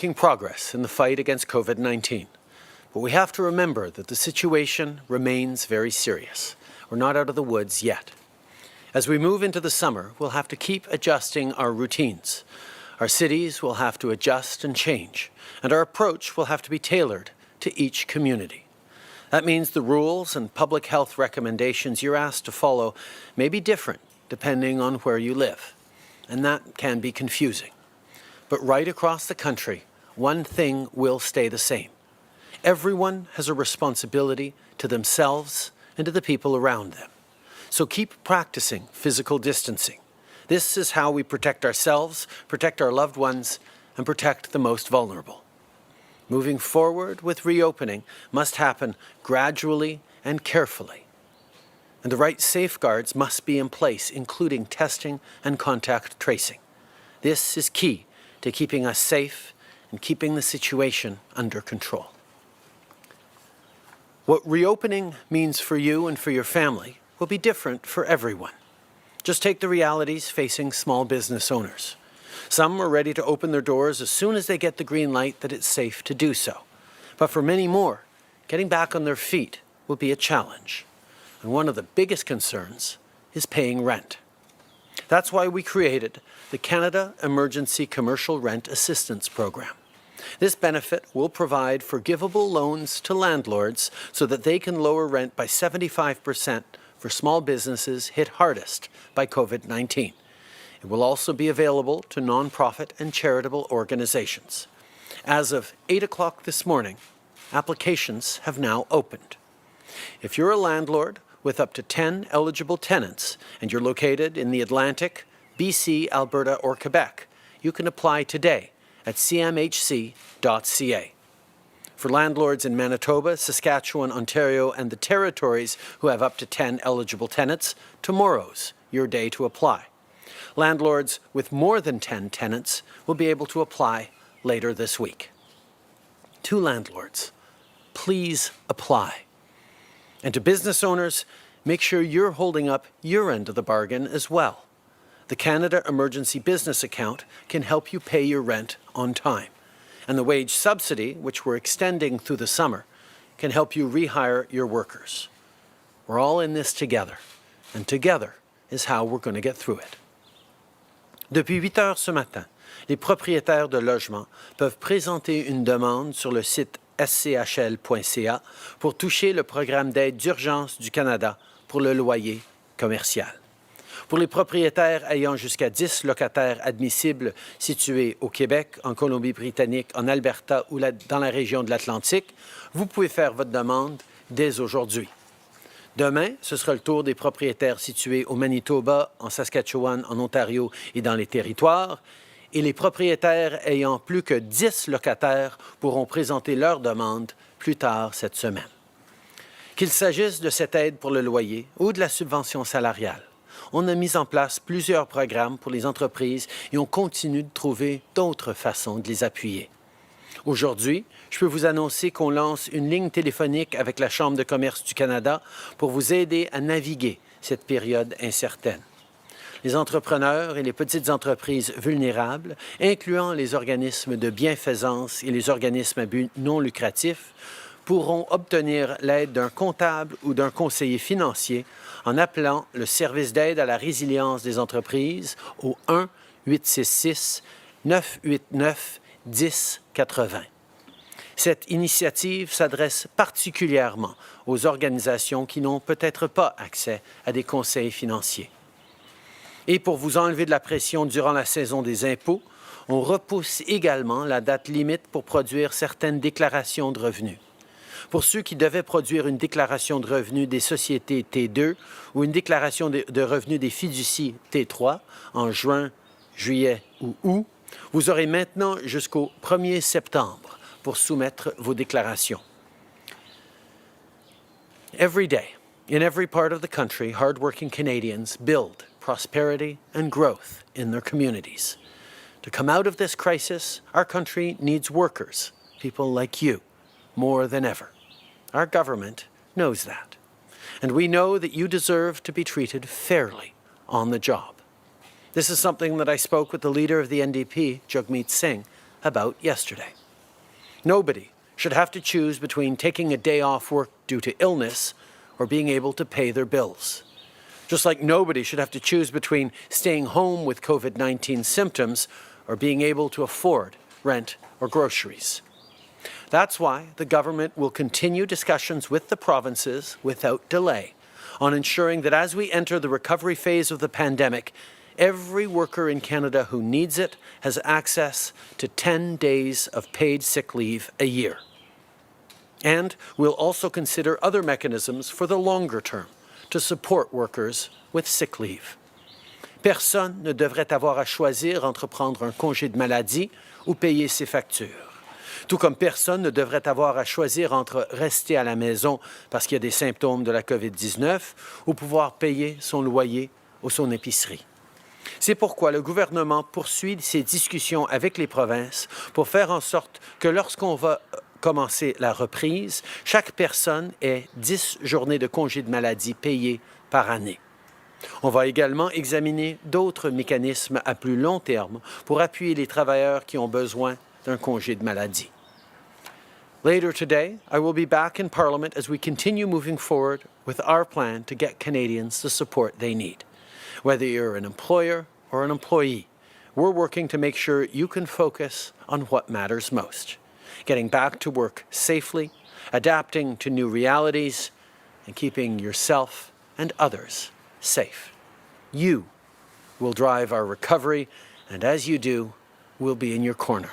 making progress in the fight against COVID-19. But we have to remember that the situation remains very serious. We're not out of the woods yet. As we move into the summer, we'll have to keep adjusting our routines. Our cities will have to adjust and change, and our approach will have to be tailored to each community. That means the rules and public health recommendations you're asked to follow may be different depending on where you live, and that can be confusing. But right across the country, one thing will stay the same. Everyone has a responsibility to themselves and to the people around them. So keep practicing physical distancing. This is how we protect ourselves, protect our loved ones, and protect the most vulnerable. Moving forward with reopening must happen gradually and carefully. And the right safeguards must be in place, including testing and contact tracing. This is key to keeping us safe and keeping the situation under control. What reopening means for you and for your family will be different for everyone. Just take the realities facing small business owners. Some are ready to open their doors as soon as they get the green light that it's safe to do so. But for many more, getting back on their feet will be a challenge. And one of the biggest concerns is paying rent. That's why we created the Canada Emergency Commercial Rent Assistance Program. This benefit will provide forgivable loans to landlords so that they can lower rent by 75% for small businesses hit hardest by COVID-19. It will also be available to nonprofit and charitable organizations. As of 8 o'clock this morning, applications have now opened. If you're a landlord with up to 10 eligible tenants and you're located in the Atlantic, BC, Alberta, or Quebec, you can apply today at cmhc.ca. For landlords in Manitoba, Saskatchewan, Ontario, and the territories who have up to 10 eligible tenants, tomorrow's your day to apply. Landlords with more than 10 tenants will be able to apply later this week. To landlords, please apply. And to business owners, make sure you're holding up your end of the bargain as well. The Canada Emergency Business Account can help you pay your rent on time. And the wage subsidy, which we're extending through the summer, can help you rehire your workers. We're all in this together, and together is how we're going to get through it. Depuis 8 heures ce matin, les propriétaires de logements peuvent présenter une demande sur le site schl.ca pour toucher le programme d'aide d'urgence du Canada pour le loyer commercial. Pour les propriétaires ayant jusqu'à 10 locataires admissibles situés au Québec, en Colombie-Britannique, en Alberta ou dans la région de l'Atlantique, vous pouvez faire votre demande dès aujourd'hui. Demain, ce sera le tour des propriétaires situés au Manitoba, en Saskatchewan, en Ontario et dans les territoires. Et les propriétaires ayant plus que 10 locataires pourront présenter leur demande plus tard cette semaine. Qu'il s'agisse de cette aide pour le loyer ou de la subvention salariale, on a mis en place plusieurs programmes pour les entreprises et on continue de trouver d'autres façons de les appuyer. Aujourd'hui, je peux vous annoncer qu'on lance une ligne téléphonique avec la Chambre de commerce du Canada pour vous aider à naviguer cette période incertaine. Les entrepreneurs et les petites entreprises vulnérables, incluant les organismes de bienfaisance et les organismes à but non lucratif, pourront obtenir l'aide d'un comptable ou d'un conseiller financier en appelant le service d'aide à la résilience des entreprises au 1-866-989-1080. Cette initiative s'adresse particulièrement aux organisations qui n'ont peut-être pas accès à des conseils financiers. Et pour vous enlever de la pression durant la saison des impôts, on repousse également la date limite pour produire certaines déclarations de revenus. Pour ceux qui devaient produire une déclaration de revenus des sociétés T2 ou une déclaration de revenus des fiducies T3 en juin, juillet ou août, vous aurez maintenant jusqu'au 1er septembre pour soumettre vos déclarations. Every day, in every part of the country, hardworking Canadians build prosperity and growth in their communities. To come out of this crisis, our country needs workers, people like you, more than ever. Our government knows that. And we know that you deserve to be treated fairly on the job. This is something that I spoke with the leader of the NDP, Jagmeet Singh, about yesterday. Nobody should have to choose between taking a day off work due to illness or being able to pay their bills. Just like nobody should have to choose between staying home with COVID-19 symptoms or being able to afford rent or groceries. That's why the government will continue discussions with the provinces without delay on ensuring that as we enter the recovery phase of the pandemic, every worker in Canada who needs it has access to 10 days of paid sick leave a year. And we'll also consider other mechanisms for the longer term to support workers with sick leave. Personne ne devrait avoir à choisir entre prendre un congé de maladie ou payer ses factures. Tout comme personne ne devrait avoir à choisir entre rester à la maison parce qu'il y a des symptômes de la COVID-19 ou pouvoir payer son loyer ou son épicerie. C'est pourquoi le gouvernement poursuit ses discussions avec les provinces pour faire en sorte que lorsqu'on va commencer la reprise, chaque personne ait 10 journées de congé de maladie payées par année. On va également examiner d'autres mécanismes à plus long terme pour appuyer les travailleurs qui ont besoin d'un congé de maladie. Later today, I will be back in Parliament as we continue moving forward with our plan to get Canadians the support they need. Whether you're an employer or an employee, we're working to make sure you can focus on what matters most. Getting back to work safely, adapting to new realities, and keeping yourself and others safe. You will drive our recovery, and as you do, we'll be in your corner.